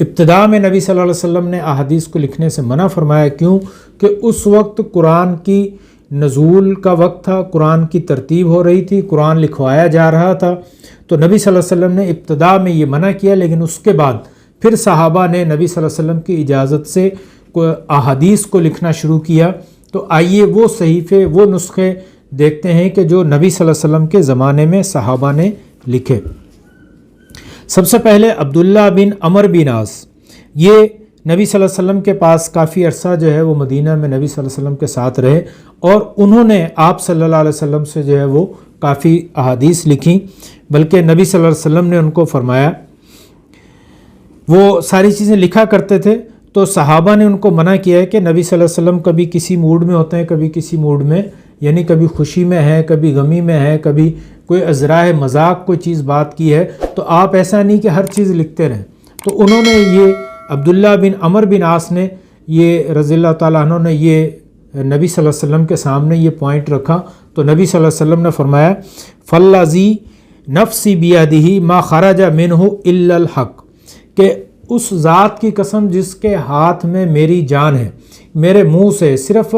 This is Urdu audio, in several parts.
ابتدا میں نبی صلی اللہ علیہ وسلم نے احادیث کو لکھنے سے منع فرمایا، کیوں کہ اس وقت قرآن کی نزول کا وقت تھا، قرآن کی ترتیب ہو رہی تھی، قرآن لکھوایا جا رہا تھا، تو نبی صلی اللہ علیہ وسلم نے ابتدا میں یہ منع کیا، لیکن اس کے بعد پھر صحابہ نے نبی صلی اللہ علیہ وسلم کی اجازت سے احادیث کو لکھنا شروع کیا۔ تو آئیے وہ صحیفے، وہ نسخے دیکھتے ہیں کہ جو نبی صلی اللہ علیہ وسلم کے زمانے میں صحابہ نے لکھے۔ سب سے پہلے عبداللہ بن عمر بن عاص، یہ نبی صلی اللہ علیہ وسلم کے پاس کافی عرصہ جو ہے وہ مدینہ میں نبی صلی اللہ علیہ وسلم کے ساتھ رہے، اور انہوں نے آپ صلی اللہ علیہ وسلم سے جو ہے وہ کافی احادیث لکھی، بلکہ نبی صلی اللہ علیہ وسلم نے ان کو فرمایا، وہ ساری چیزیں لکھا کرتے تھے، تو صحابہ نے ان کو منع کیا ہے کہ نبی صلی اللہ علیہ وسلم کبھی کسی موڈ میں ہوتے ہیں، کبھی کسی موڈ میں، یعنی کبھی خوشی میں ہے، کبھی غمی میں ہے، کبھی کوئی ازراہ مذاق کوئی چیز بات کی ہے، تو آپ ایسا نہیں کہ ہر چیز لکھتے رہیں۔ تو انہوں نے یہ عبداللہ بن عمر بن عاص نے یہ رضی اللہ تعالیٰ عنہ نے یہ نبی صلی اللہ علیہ وسلم کے سامنے یہ پوائنٹ رکھا، تو نبی صلی اللہ علیہ وسلم نے فرمایا فالذی نفسی بیدہ ما خرج منہ الا الحق، کہ اس ذات کی قسم جس کے ہاتھ میں میری جان ہے، میرے منہ سے صرف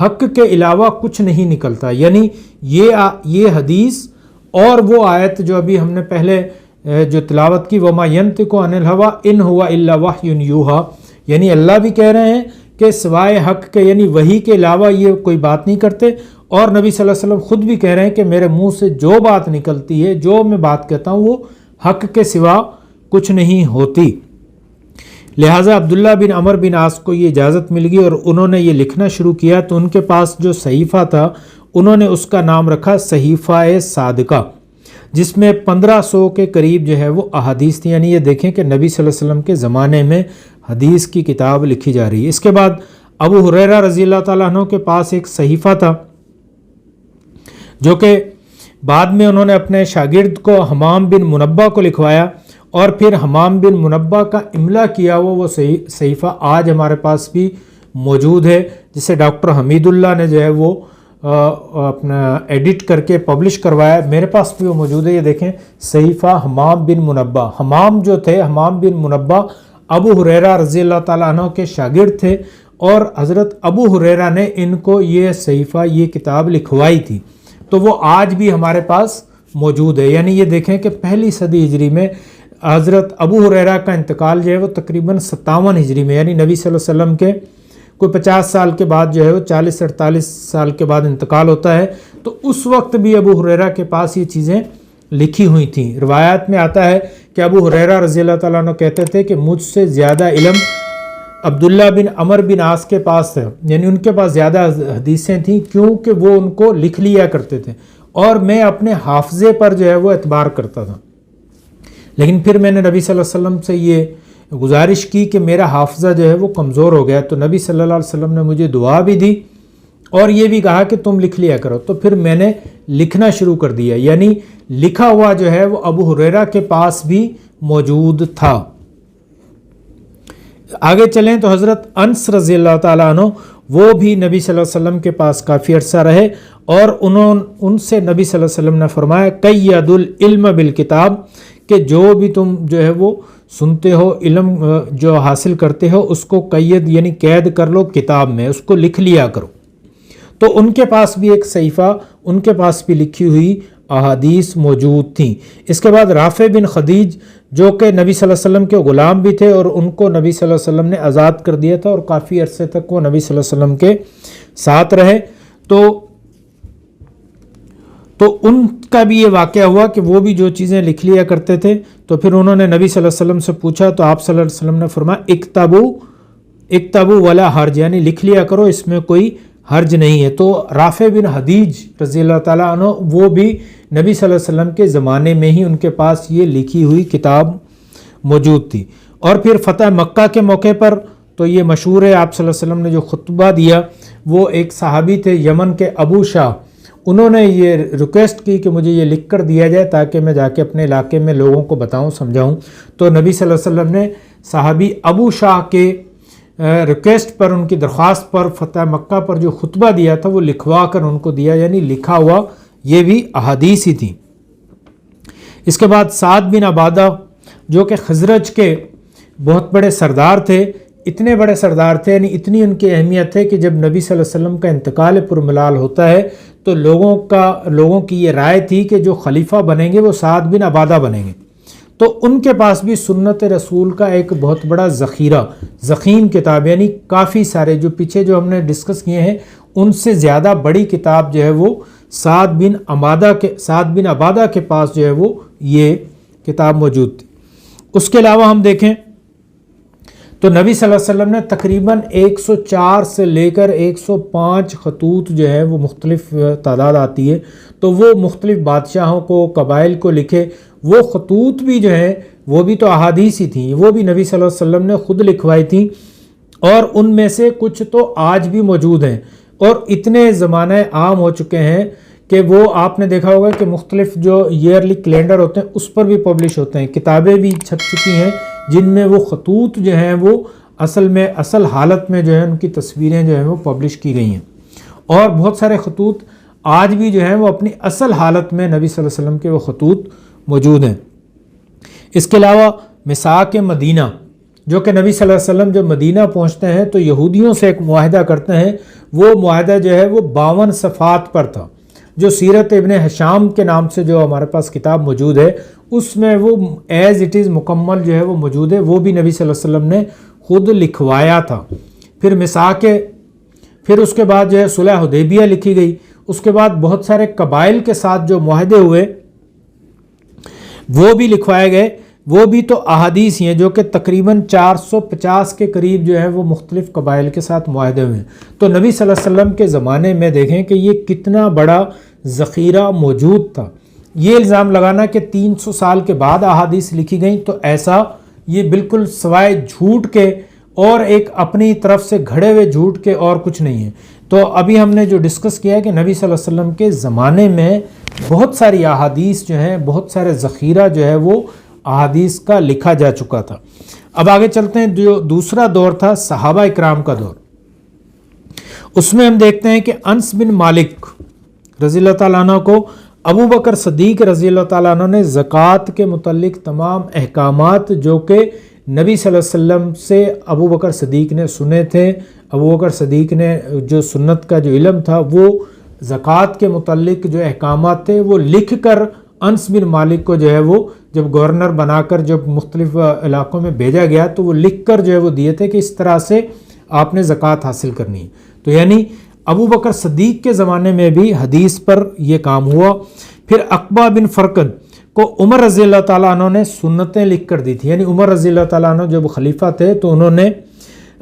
حق کے علاوہ کچھ نہیں نکلتا، یعنی یہ حدیث اور وہ آیت جو ابھی ہم نے پہلے جو تلاوت کی وما ینطق عن الہویٰ ان ہوا الا وحی یوحیٰ، یعنی اللہ بھی کہہ رہے ہیں کہ سوائے حق کے یعنی وحی کے علاوہ یہ کوئی بات نہیں کرتے، اور نبی صلی اللہ علیہ وسلم خود بھی کہہ رہے ہیں کہ میرے منہ سے جو بات نکلتی ہے، جو میں بات کہتا ہوں، وہ حق کے سوا کچھ نہیں ہوتی۔ لہٰذا عبداللہ بن عمر بن عاص کو یہ اجازت مل گئی اور انہوں نے یہ لکھنا شروع کیا، تو ان کے پاس جو صحیفہ تھا انہوں نے اس کا نام رکھا صحیفہ صادقہ، جس میں 1500 کے قریب جو ہے وہ احادیث تھی، یعنی یہ دیکھیں کہ نبی صلی اللہ علیہ وسلم کے زمانے میں حدیث کی کتاب لکھی جا رہی ہے۔ اس کے بعد ابو ہریرہ رضی اللہ تعالیٰ عنہ کے پاس ایک صحیفہ تھا، جو کہ بعد میں انہوں نے اپنے شاگرد کو حمام بن منبہ کو لکھوایا، اور پھر حمام بن منبہ کا املا کیا وہ صحیفہ آج ہمارے پاس بھی موجود ہے، جسے ڈاکٹر حمید اللہ نے جو ہے وہ اپنا ایڈٹ کر کے پبلش کروایا، میرے پاس بھی وہ موجود ہے۔ یہ دیکھیں صحیفہ حمام بن منبہ، حمام جو تھے حمام بن منبہ ابو ہریرہ رضی اللہ تعالیٰ عنہ کے شاگرد تھے، اور حضرت ابو ہریرہ نے ان کو یہ صحیفہ یہ کتاب لکھوائی تھی، تو وہ آج بھی ہمارے پاس موجود ہے۔ یعنی یہ دیکھیں کہ پہلی صدی ہجری میں حضرت ابو ہریرہ کا انتقال جو ہے وہ تقریباً 57 ہجری میں، یعنی نبی صلی اللہ علیہ وسلم کے کوئی 50 سال کے بعد جو ہے وہ 40-48 سال کے بعد انتقال ہوتا ہے، تو اس وقت بھی ابو ہریرہ کے پاس یہ چیزیں لکھی ہوئی تھیں۔ روایات میں آتا ہے کہ ابو ہریرہ رضی اللہ تعالیٰ عنہ کہتے تھے کہ مجھ سے زیادہ علم عبداللہ بن عمر بن عاص کے پاس تھا، یعنی ان کے پاس زیادہ حدیثیں تھیں، کیونکہ وہ ان کو لکھ لیا کرتے تھے، اور میں اپنے حافظے پر جو ہے وہ اعتبار کرتا تھا۔ لیکن پھر میں نے نبی صلی اللہ علیہ وسلم سے یہ گزارش کی کہ میرا حافظہ جو ہے وہ کمزور ہو گیا، تو نبی صلی اللہ علیہ وسلم نے مجھے دعا بھی دی اور یہ بھی کہا کہ تم لکھ لیا کرو، تو پھر میں نے لکھنا شروع کر دیا، یعنی لکھا ہوا جو ہے وہ ابو ہریرہ کے پاس بھی موجود تھا۔ آگے چلیں تو حضرت انس رضی اللہ تعالیٰ عنہ وہ بھی نبی صلی اللہ علیہ وسلم کے پاس کافی عرصہ رہے، اور ان سے نبی صلی اللہ علیہ وسلم نے فرمایا قید العلم بالکتاب، کہ جو بھی تم جو ہے وہ سنتے ہو، علم جو حاصل کرتے ہو، اس کو قید یعنی قید کر لو کتاب میں، اس کو لکھ لیا کرو۔ تو ان کے پاس بھی ایک صحیفہ، ان کے پاس بھی لکھی ہوئی احادیث موجود تھیں۔ اس کے بعد رافع بن خدیج جو کہ نبی صلی اللہ علیہ وسلم کے غلام بھی تھے، اور ان کو نبی صلی اللہ علیہ وسلم نے آزاد کر دیا تھا، اور کافی عرصے تک وہ نبی صلی اللہ علیہ وسلم کے ساتھ رہے، تو ان کا بھی یہ واقعہ ہوا کہ وہ بھی جو چیزیں لکھ لیا کرتے تھے، تو پھر انہوں نے نبی صلی اللہ علیہ وسلم سے پوچھا، تو آپ صلی اللہ علیہ وسلم نے فرمایا اکتبوا ولا حرج، یعنی لکھ لیا کرو، اس میں کوئی حرج نہیں ہے۔ تو رافع بن خدیج رضی اللہ تعالیٰ عنہ وہ بھی نبی صلی اللہ علیہ وسلم کے زمانے میں ہی ان کے پاس یہ لکھی ہوئی کتاب موجود تھی۔ اور پھر فتح مکہ کے موقع پر تو یہ مشہور ہے، آپ صلی اللہ علیہ وسلم نے جو خطبہ دیا، وہ ایک صحابی تھے یمن کے ابو شاہ، انہوں نے یہ ریکویسٹ کی کہ مجھے یہ لکھ کر دیا جائے تاکہ میں جا کے اپنے علاقے میں لوگوں کو بتاؤں سمجھاؤں، تو نبی صلی اللہ علیہ وسلم نے صحابی ابو شاہ کے ریکویسٹ پر، ان کی درخواست پر فتح مکہ پر جو خطبہ دیا تھا وہ لکھوا کر ان کو دیا، یعنی لکھا ہوا یہ بھی احادیث ہی تھی۔ اس کے بعد سعد بن عبادہ جو کہ خزرج کے بہت بڑے سردار تھے، اتنے بڑے سردار تھے، یعنی اتنی ان کی اہمیت ہے کہ جب نبی صلی اللہ علیہ وسلم کا انتقال پرملال ہوتا ہے تو لوگوں کی یہ رائے تھی کہ جو خلیفہ بنیں گے وہ سعد بن عبادہ بنیں گے۔ تو ان کے پاس بھی سنت رسول کا ایک بہت بڑا ذخیرہ، ضخیم کتاب، یعنی کافی سارے جو پیچھے جو ہم نے ڈسکس کیے ہیں ان سے زیادہ بڑی کتاب جو ہے وہ سعد بن عبادہ کے پاس جو ہے وہ یہ کتاب موجود تھی۔ اس کے علاوہ ہم دیکھیں تو نبی صلی اللہ علیہ وسلم نے تقریباً 104 سے لے کر 105 خطوط جو ہے وہ مختلف تعداد آتی ہے، تو وہ مختلف بادشاہوں کو، قبائل کو لکھے۔ وہ خطوط بھی جو ہیں وہ بھی تو احادیث ہی تھیں، وہ بھی نبی صلی اللہ علیہ وسلم نے خود لکھوائی تھیں، اور ان میں سے کچھ تو آج بھی موجود ہیں اور اتنے زمانہ عام ہو چکے ہیں کہ وہ آپ نے دیکھا ہوگا کہ مختلف جو ایئرلی کیلنڈر ہوتے ہیں اس پر بھی پبلش ہوتے ہیں، کتابیں بھی چھپ چکی ہیں جن میں وہ خطوط جو ہیں وہ اصل حالت میں جو ہے ان کی تصویریں جو ہیں وہ پبلش کی گئی ہیں، اور بہت سارے خطوط آج بھی جو ہیں وہ اپنی اصل حالت میں نبی صلی اللہ علیہ وسلم کے وہ خطوط موجود ہیں۔ اس کے علاوہ مساک مدینہ، جو کہ نبی صلی اللہ علیہ وسلم جب مدینہ پہنچتے ہیں تو یہودیوں سے ایک معاہدہ کرتے ہیں، وہ معاہدہ جو ہے وہ 52 صفحات پر تھا، جو سیرت ابن ہشام کے نام سے جو ہمارے پاس کتاب موجود ہے اس میں وہ ایز اٹ از مکمل جو ہے وہ موجود ہے، وہ بھی نبی صلی اللہ علیہ وسلم نے خود لکھوایا تھا۔ پھر اس کے بعد جو ہے صلح حدیبیہ لکھی گئی، اس کے بعد بہت سارے قبائل کے ساتھ جو معاہدے ہوئے وہ بھی لکھوائے گئے، وہ بھی تو احادیث ہیں جو کہ تقریباً 450 کے قریب جو ہے وہ مختلف قبائل کے ساتھ معاہدے ہوئے ہیں۔ تو نبی صلی اللہ علیہ وسلم کے زمانے میں دیکھیں کہ یہ کتنا بڑا ذخیرہ موجود تھا۔ یہ الزام لگانا کہ 300 سال کے بعد احادیث لکھی گئیں تو ایسا یہ بالکل سوائے جھوٹ کے اور ایک اپنی طرف سے گھڑے ہوئے جھوٹ کے اور کچھ نہیں ہے۔ تو ابھی ہم نے جو ڈسکس کیا ہے کہ نبی صلی اللہ علیہ وسلم کے زمانے میں بہت ساری احادیث جو ہیں، بہت سارے ذخیرہ جو ہے وہ احادیث کا لکھا جا چکا تھا۔ اب آگے چلتے ہیں، جو دوسرا دور تھا صحابہ اکرام کا دور، اس میں ہم دیکھتے ہیں کہ انس بن مالک رضی اللہ تعالیٰ عنہ کو ابو بکر صدیق رضی اللہ تعالیٰ عنہ نے زکوٰۃ کے متعلق تمام احکامات جو کہ نبی صلی اللہ علیہ وسلم سے ابو بکر صدیق نے سنے تھے، ابو بکر صدیق نے جو سنت کا جو علم تھا وہ زکوٰۃ کے متعلق جو احکامات تھے وہ لکھ کر انس بن مالک کو جو ہے وہ جب گورنر بنا کر جب مختلف علاقوں میں بھیجا گیا تو وہ لکھ کر جو ہے وہ دیے تھے کہ اس طرح سے آپ نے زکوٰۃ حاصل کرنی ہے۔ تو یعنی ابو بکر صدیق کے زمانے میں بھی حدیث پر یہ کام ہوا۔ پھر عقبہ بن فرقد کو عمر رضی اللہ تعالیٰ عنہ نے سنتیں لکھ کر دی تھی، یعنی عمر رضی اللہ تعالیٰ عنہ جب خلیفہ تھے تو انہوں نے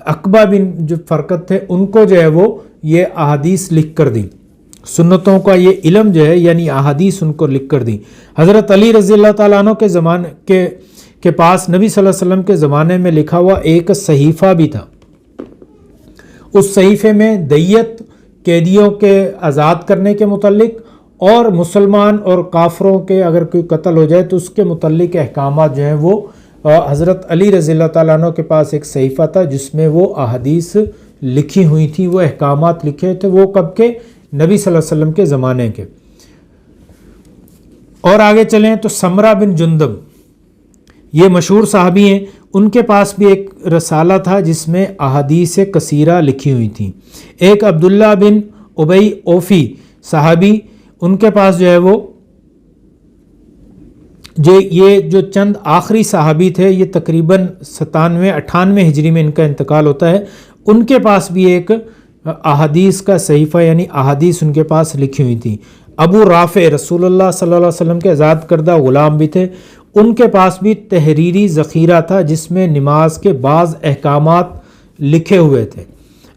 عقبہ بن جو فرقد تھے ان کو جو ہے وہ یہ احادیث لکھ کر دی، سنتوں کا یہ علم جو ہے یعنی احادیث ان کو لکھ کر دی۔ حضرت علی رضی اللہ تعالیٰ عنہ کے زمانے کے پاس نبی صلی اللہ علیہ وسلم کے زمانے میں لکھا ہوا ایک صحیفہ بھی تھا، اس صحیفے میں دیت، قیدیوں کے آزاد کرنے کے متعلق اور مسلمان اور کافروں کے اگر کوئی قتل ہو جائے تو اس کے متعلق احکامات جو ہیں وہ حضرت علی رضی اللہ تعالیٰ عنہ کے پاس ایک صحیفہ تھا جس میں وہ احادیث لکھی ہوئی تھی، وہ احکامات لکھے تھے، وہ کب کے؟ نبی صلی اللہ علیہ وسلم کے زمانے کے۔ اور آگے چلیں تو سمرہ بن جندب، یہ مشہور صحابی ہیں، ان کے پاس بھی ایک رسالہ تھا جس میں احادیث کثیرہ لکھی ہوئی تھیں۔ ایک عبداللہ بن ابی اوفی صحابی، ان کے پاس جو ہے وہ یہ جو چند آخری صحابی تھے، یہ تقریباً 97-98 ہجری میں ان کا انتقال ہوتا ہے، ان کے پاس بھی ایک احادیث کا صحیفہ یعنی احادیث ان کے پاس لکھی ہوئی تھی۔ ابو رافع رسول اللہ صلی اللہ علیہ وسلم کے آزاد کردہ غلام بھی تھے، ان کے پاس بھی تحریری ذخیرہ تھا جس میں نماز کے بعض احکامات لکھے ہوئے تھے۔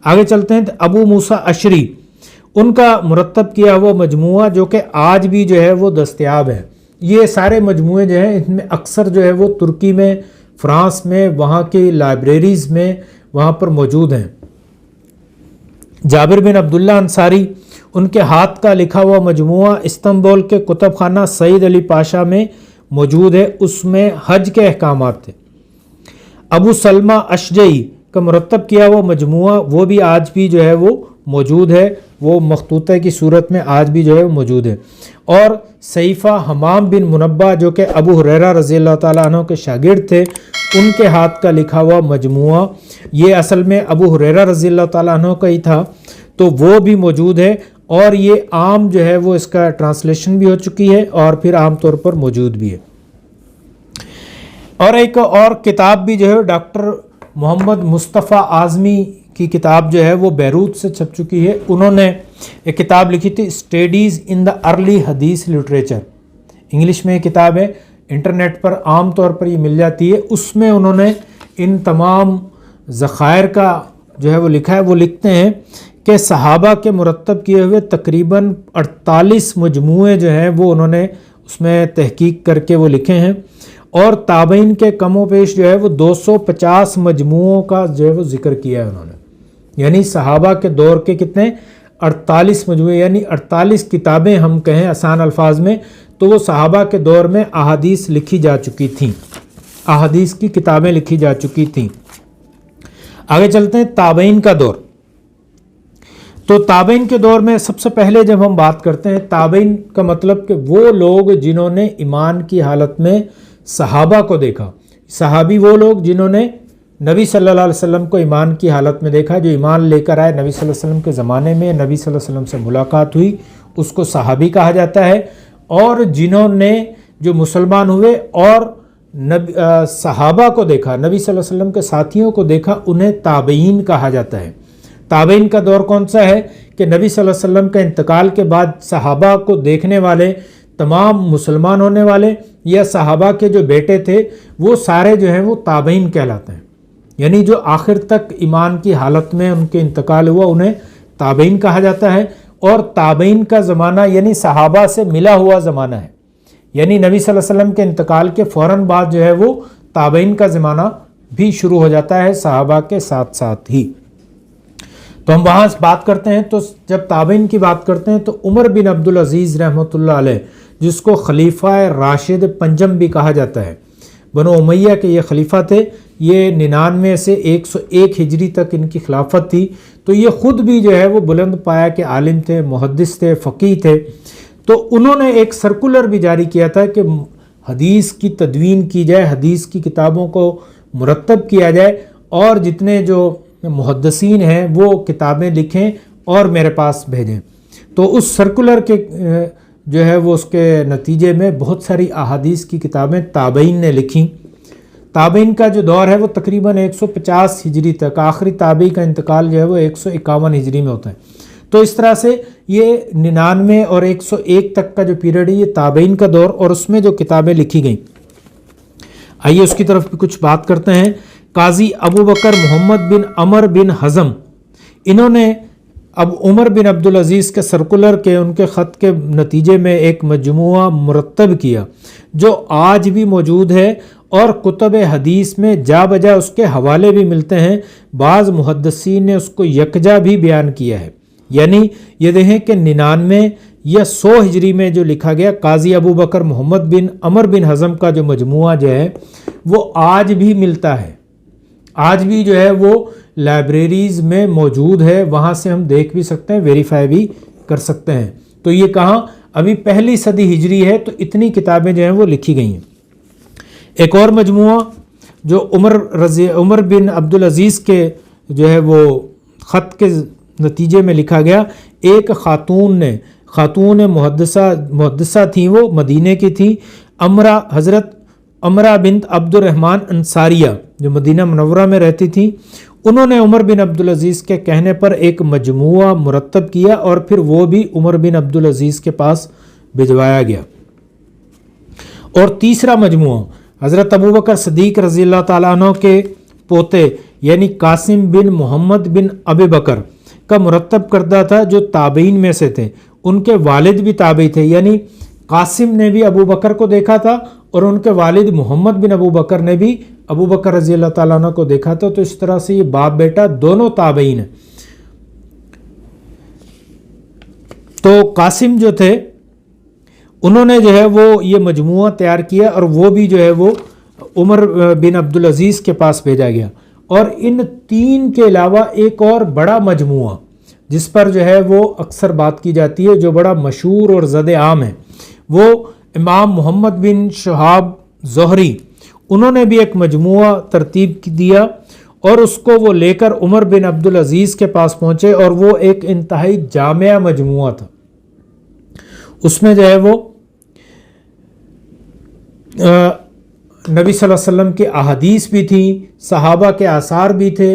آگے چلتے ہیں، ابو موسیٰ اشعری، ان کا مرتب کیا ہوا مجموعہ جو کہ آج بھی جو ہے وہ دستیاب ہے۔ یہ سارے مجموعے جو ہیں ان میں اکثر جو ہے وہ ترکی میں، فرانس میں، وہاں کی لائبریریز میں وہاں پر موجود ہیں۔ جابر بن عبداللہ انصاری، ان کے ہاتھ کا لکھا ہوا مجموعہ استنبول کے کتب خانہ سعید علی پاشا میں موجود ہے، اس میں حج کے احکامات تھے۔ ابو سلمہ اشجعی کا مرتب کیا ہوا مجموعہ وہ بھی آج بھی جو ہے وہ موجود ہے، وہ مخطوطہ کی صورت میں آج بھی جو ہے وہ موجود ہے۔ اور صحیفہ حمام بن منبہ جو کہ ابو ہریرہ رضی اللہ تعالیٰ عنہ کے شاگرد تھے، ان کے ہاتھ کا لکھا ہوا مجموعہ، یہ اصل میں ابو ہریرہ رضی اللہ تعالیٰ عنہ کا ہی تھا، تو وہ بھی موجود ہے، اور یہ عام جو ہے وہ اس کا ٹرانسلیشن بھی ہو چکی ہے اور پھر عام طور پر موجود بھی ہے۔ اور ایک اور کتاب بھی جو ہے ڈاکٹر محمد مصطفیٰ اعظمی کی کتاب جو ہے وہ بیروت سے چھپ چکی ہے۔ انہوں نے ایک کتاب لکھی تھی اسٹڈیز ان دا ارلی حدیث لٹریچر، انگلش میں یہ کتاب ہے، انٹرنیٹ پر عام طور پر یہ مل جاتی ہے۔ اس میں انہوں نے ان تمام ذخائر کا جو ہے وہ لکھا ہے۔ وہ لکھتے ہیں کہ صحابہ کے مرتب کیے ہوئے تقریباً 48 مجموعے جو ہیں وہ انہوں نے اس میں تحقیق کر کے وہ لکھے ہیں، اور تابعین کے کم و بیش جو ہے وہ 250 مجموعوں کا جو ہے وہ ذکر کیا ہے انہوں نے، یعنی صحابہ کے دور کے کتنے 48 مجموعے، یعنی 48 کتابیں ہم کہیں آسان الفاظ میں، تو وہ صحابہ کے دور میں احادیث لکھی جا چکی تھیں، احادیث کی کتابیں لکھی جا چکی تھیں۔ آگے چلتے ہیں تابعین کا دور۔ تو تابعین کے دور میں سب سے پہلے جب ہم بات کرتے ہیں تابعین کا مطلب کہ وہ لوگ جنہوں نے ایمان کی حالت میں صحابہ کو دیکھا، صحابی وہ لوگ جنہوں نے نبی صلی اللہ علیہ وسلم کو ایمان کی حالت میں دیکھا، جو ایمان لے کر آئے، نبی صلی اللہ علیہ وسلم کے زمانے میں نبی صلی اللہ علیہ وسلم سے ملاقات ہوئی، اس کو صحابی کہا جاتا ہے، اور جنہوں نے جو مسلمان ہوئے اور صحابہ کو دیکھا، نبی صلی اللہ علیہ وسلم کے ساتھیوں کو دیکھا، انہیں تابعین کہا جاتا ہے۔ تابعین کا دور کون سا ہے کہ نبی صلی اللہ علیہ وسلم کا انتقال کے بعد صحابہ کو دیکھنے والے تمام مسلمان ہونے والے یا صحابہ کے جو بیٹے تھے وہ سارے جو ہیں وہ تابعین کہلاتے ہیں، یعنی جو آخر تک ایمان کی حالت میں ان کے انتقال ہوا انہیں تابعین کہا جاتا ہے۔ اور تابعین کا زمانہ یعنی صحابہ سے ملا ہوا زمانہ ہے، یعنی نبی صلی اللہ علیہ وسلم کے انتقال کے فوراً بعد جو ہے وہ تابعین کا زمانہ بھی شروع ہو جاتا ہے صحابہ کے ساتھ ساتھ ہی۔ تو ہم وہاں بات کرتے ہیں، تو جب تابعین کی بات کرتے ہیں تو عمر بن عبدالعزیز رحمۃ اللہ علیہ، جس کو خلیفہ راشد پنجم بھی کہا جاتا ہے، بنو امیہ کے یہ خلیفہ تھے، یہ 99 سے 101 ہجری تک ان کی خلافت تھی۔ تو یہ خود بھی جو ہے وہ بلند پایا کے عالم تھے، محدث تھے، فقیہ تھے، تو انہوں نے ایک سرکولر بھی جاری کیا تھا کہ حدیث کی تدوین کی جائے، حدیث کی کتابوں کو مرتب کیا جائے، اور جتنے جو محدثین ہیں وہ کتابیں لکھیں اور میرے پاس بھیجیں۔ تو اس سرکولر کے جو ہے وہ اس کے نتیجے میں بہت ساری احادیث کی کتابیں تابعین نے لکھیں۔ تابعین کا جو دور ہے وہ تقریباً 150 ہجری تک، آخری تابعی کا انتقال جو ہے وہ 151 ہجری میں ہوتا ہے۔ تو اس طرح سے یہ 99 اور 101 تک کا جو پیریڈ ہے یہ تابعین کا دور، اور اس میں جو کتابیں لکھی گئیں، آئیے اس کی طرف بھی کچھ بات کرتے ہیں۔ قاضی ابو بکر محمد بن عمر بن حزم، انہوں نے اب عمر بن عبدالعزیز کے سرکولر کے ان کے خط کے نتیجے میں ایک مجموعہ مرتب کیا جو آج بھی موجود ہے، اور کتب حدیث میں جا بجا اس کے حوالے بھی ملتے ہیں۔ بعض محدثین نے اس کو یکجا بھی بیان کیا ہے، یعنی یہ دیکھیں کہ 99 یا 100 ہجری میں جو لکھا گیا قاضی ابو بکر محمد بن عمر بن حزم کا جو مجموعہ جو ہے وہ آج بھی ملتا ہے، آج بھی جو ہے وہ لائبریریز میں موجود ہے، وہاں سے ہم دیکھ بھی سکتے ہیں، ویریفائی بھی کر سکتے ہیں۔ تو یہ کہاں ابھی پہلی صدی ہجری ہے، تو اتنی کتابیں جو ہیں وہ لکھی گئی ہیں۔ ایک اور مجموعہ جو عمر بن عبدالعزیز کے جو ہے وہ خط کے نتیجے میں لکھا گیا، ایک خاتون محدثہ تھیں، وہ مدینے کی تھی، حضرت امرہ بنت عبد الرحمن انصاریہ، جو مدینہ منورہ میں رہتی تھیں۔ انہوں نے عمر بن عبدالعزیز کے کہنے پر ایک مجموعہ مرتب کیا، اور پھر وہ بھی عمر بن عبدالعزیز کے پاس بھجوایا گیا۔ اور تیسرا مجموعہ حضرت ابو بکر صدیق رضی اللہ تعالیٰ عنہ کے پوتے یعنی قاسم بن محمد بن ابی بکر کا مرتب کردہ تھا، جو تابعین میں سے تھے، ان کے والد بھی تابعی تھے، یعنی قاسم نے بھی ابو بکر کو دیکھا تھا، اور ان کے والد محمد بن ابو بکر نے بھی ابو بکر رضی اللہ تعالیٰ عنہ کو دیکھا تھا۔ تو اس طرح سے یہ باپ بیٹا دونوں تابعین ہیں۔ تو قاسم جو تھے انہوں نے جو ہے وہ یہ مجموعہ تیار کیا، اور وہ بھی جو ہے وہ عمر بن عبدالعزیز کے پاس بھیجا گیا، اور ان 3 کے علاوہ ایک اور بڑا مجموعہ جس پر جو ہے وہ اکثر بات کی جاتی ہے، جو بڑا مشہور اور زد عام ہے، وہ امام محمد بن شہاب زہری، انہوں نے بھی ایک مجموعہ ترتیب دیا اور اس کو وہ لے کر عمر بن عبدالعزیز کے پاس پہنچے، اور وہ ایک انتہائی جامع مجموعہ تھا۔ اس میں جو ہے وہ نبی صلی اللہ علیہ وسلم کے احادیث بھی تھیں، صحابہ کے آثار بھی تھے،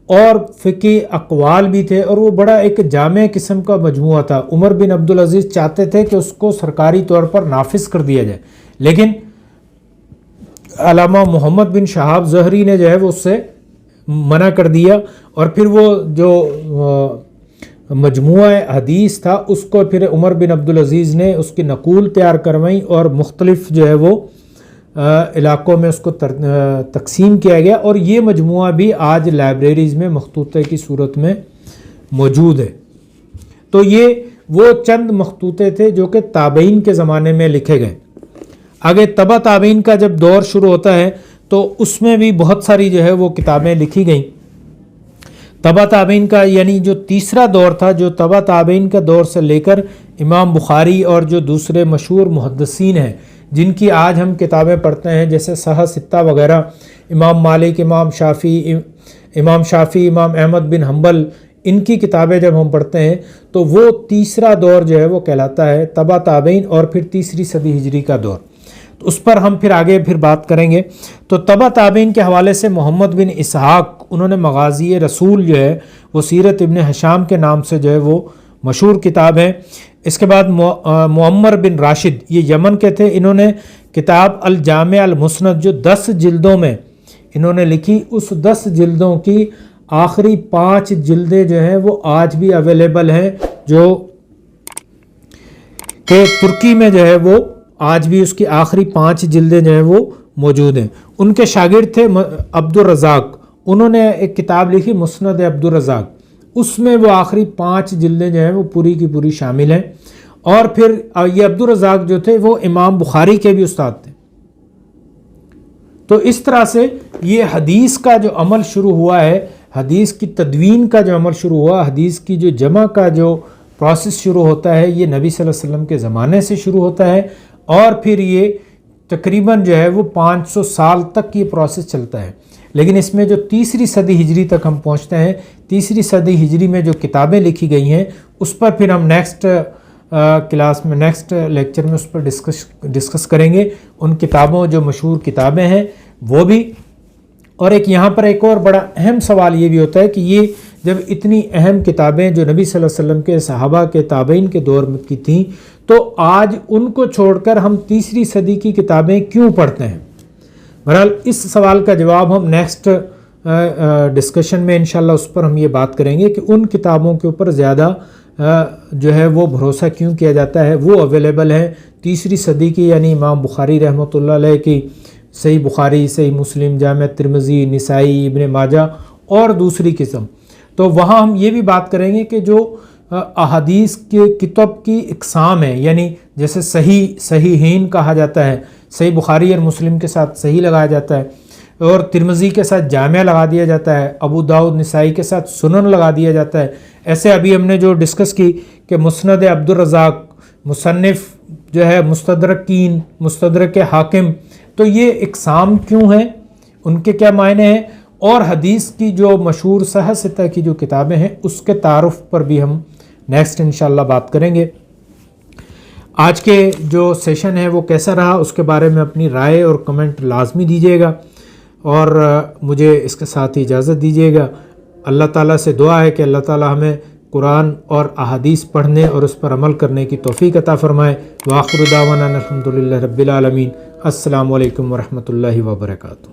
اور فقہی اقوال بھی تھے، اور وہ بڑا ایک جامع قسم کا مجموعہ تھا۔ عمر بن عبدالعزیز چاہتے تھے کہ اس کو سرکاری طور پر نافذ کر دیا جائے، لیکن علامہ محمد بن شہاب زہری نے جو ہے وہ اس سے منع کر دیا، اور پھر وہ جو مجموعہ حدیث تھا اس کو پھر عمر بن عبدالعزیز نے اس کی نقول تیار کروائیں، اور مختلف جو ہے وہ علاقوں میں اس کو تقسیم کیا گیا، اور یہ مجموعہ بھی آج لائبریریز میں مخطوطے کی صورت میں موجود ہے۔ تو یہ وہ چند مخطوطے تھے جو کہ تابعین کے زمانے میں لکھے گئے۔ آگے تبع تابعین کا جب دور شروع ہوتا ہے تو اس میں بھی بہت ساری جو ہے وہ کتابیں لکھی گئیں۔ تبع تابعین کا یعنی جو تیسرا دور تھا، جو تبع تابعین کا دور سے لے کر امام بخاری اور جو دوسرے مشہور محدثین ہیں جن کی آج ہم کتابیں پڑھتے ہیں، جیسے صحیح ستہ وغیرہ، امام مالک، امام شافعی، امام احمد بن حنبل، ان کی کتابیں جب ہم پڑھتے ہیں تو وہ تیسرا دور جو ہے وہ کہلاتا ہے تبع تابعین، اور پھر تیسری صدی ہجری کا دور۔ تو اس پر ہم پھر آگے بات کریں گے۔ تو تبع تابعین کے حوالے سے محمد بن اسحاق، انہوں نے مغازی رسول جو ہے وہ سیرت ابن ہشام کے نام سے جو ہے وہ مشہور کتاب ہے۔ اس کے بعد معمر بن راشد، یہ یمن کے تھے، انہوں نے کتاب الجامع المسند جو 10 جلدوں میں انہوں نے لکھی، اس 10 جلدوں کی آخری 5 جلدیں جو ہیں وہ آج بھی اویلیبل ہیں، جو کہ ترکی میں جو ہے وہ آج بھی اس کی آخری 5 جلدیں جو ہیں وہ موجود ہیں۔ ان کے شاگرد تھے عبدالرزاق، انہوں نے ایک کتاب لکھی مسند عبدالرزاق، اس میں وہ آخری 5 جلدیں جو ہیں وہ پوری کی پوری شامل ہیں۔ اور پھر یہ عبدالرزاق جو تھے وہ امام بخاری کے بھی استاد تھے۔ تو اس طرح سے یہ حدیث کا جو عمل شروع ہوا ہے، حدیث کی تدوین کا جو عمل شروع ہوا، حدیث کی جو جمع کا جو پروسیس شروع ہوتا ہے، یہ نبی صلی اللہ علیہ وسلم کے زمانے سے شروع ہوتا ہے، اور پھر یہ تقریباً جو ہے وہ 500 سال تک یہ پروسیس چلتا ہے۔ لیکن اس میں جو تیسری صدی ہجری تک ہم پہنچتے ہیں، تیسری صدی ہجری میں جو کتابیں لکھی گئی ہیں اس پر پھر ہم نیکسٹ کلاس میں، نیکسٹ لیکچر میں اس پر ڈسکس کریں گے، ان کتابوں جو مشہور کتابیں ہیں وہ بھی۔ اور یہاں پر ایک اور بڑا اہم سوال یہ بھی ہوتا ہے کہ یہ جب اتنی اہم کتابیں جو نبی صلی اللہ علیہ وسلم کے صحابہ کے تابعین کے دور میں کی تھیں، تو آج ان کو چھوڑ کر ہم تیسری صدی کی کتابیں کیوں پڑھتے ہیں؟ بہرحال اس سوال کا جواب ہم نیکسٹ ڈسکشن میں انشاءاللہ اس پر ہم یہ بات کریں گے کہ ان کتابوں کے اوپر زیادہ جو ہے وہ بھروسہ کیوں کیا جاتا ہے۔ وہ اویلیبل ہیں تیسری صدی کی، یعنی امام بخاری رحمۃ اللہ علیہ کی صحیح بخاری، صحیح مسلم، جامع ترمذی، نسائی، ابن ماجہ اور دوسری قسم۔ تو وہاں ہم یہ بھی بات کریں گے کہ جو احادیث کے کتب کی اقسام ہیں، یعنی جیسے صحیحین کہا جاتا ہے، صحیح بخاری اور مسلم کے ساتھ صحیح لگایا جاتا ہے، اور ترمذی کے ساتھ جامع لگا دیا جاتا ہے، ابو داؤد نسائی کے ساتھ سنن لگا دیا جاتا ہے۔ ایسے ابھی ہم نے جو ڈسکس کی کہ مسند عبدالرزاق، مصنف جو ہے مستدرکین، مستدرک حاکم، تو یہ اقسام کیوں ہیں، ان کے کیا معنی ہیں، اور حدیث کی جو مشہور صحیح ستہ کی جو کتابیں ہیں اس کے تعارف پر بھی ہم نیکسٹ انشاءاللہ بات کریں گے۔ آج کے جو سیشن ہے وہ کیسا رہا اس کے بارے میں اپنی رائے اور کمنٹ لازمی دیجیے گا، اور مجھے اس کے ساتھ ہی اجازت دیجیے گا۔ اللہ تعالیٰ سے دعا ہے کہ اللہ تعالیٰ ہمیں قرآن اور احادیث پڑھنے اور اس پر عمل کرنے کی توفیق عطا فرمائے۔ وآخر دعوانا الحمدللہ رب العالمین۔ السلام علیکم ورحمۃ اللہ وبرکاتہ۔